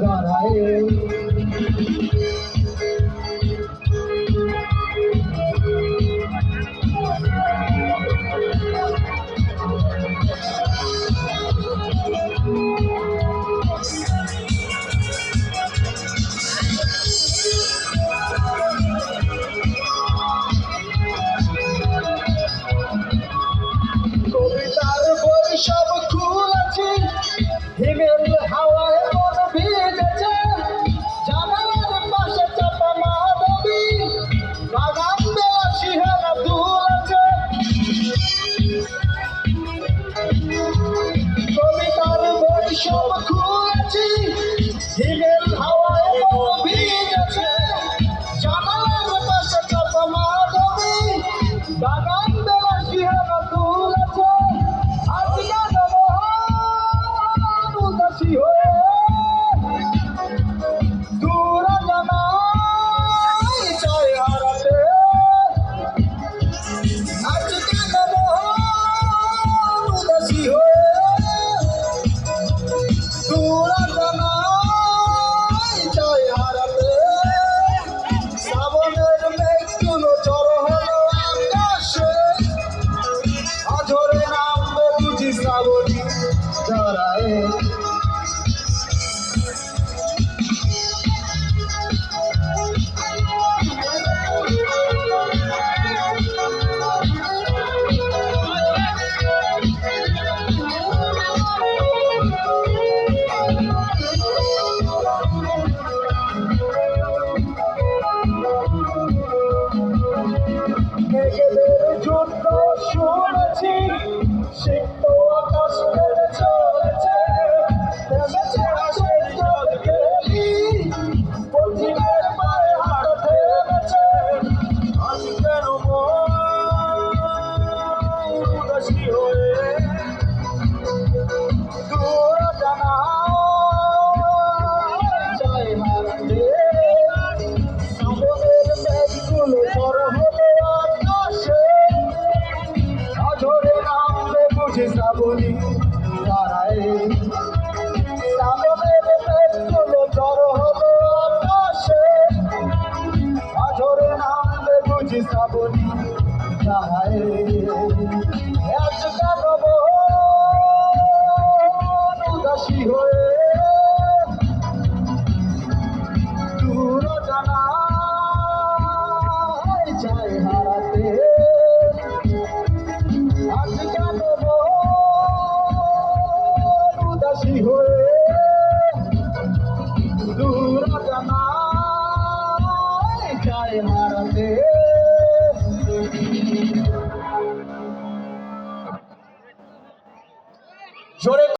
দাঁড়ায়। কবিতার বই সব খুলেছি, হিমেল হাওয়ায় মন ভিজেছে, জানালার পাশে চাপা মাধবী, বাগান বেলা শিহারা দুলেছে। কবিতার বই সব খুলেছি, হিমেল হাওয়ায় মন ভিজেছে, জানালার পাশে চাপা মাধবী, বাগান বেলা শিহারা দুলেছে। যুদ্ধ শুনেছি, সিক্ত আকাশ মেরে চলেছে, থেমেছে আশের জল গেলি, পথিকের পায়ে হাড় থেমেছে। আজ কেন উদাসী হয়ে দূর জানায় যায় হারাতে, সামনের মেঘগুলো ঝড় হলো আকাশে, ঝরে নামবে বুঝি শ্রাবণী দাঁড়ায়। সামনের মেঘগুলো ঝড় হলো আকাশে, ঝরে নামবে বুঝি শ্রাবণী দাঁড়ায়। আজ কেন উদাসী হয়ে দূর জানায় যায় হারাতে, আজ কেন উদাসী হয়ে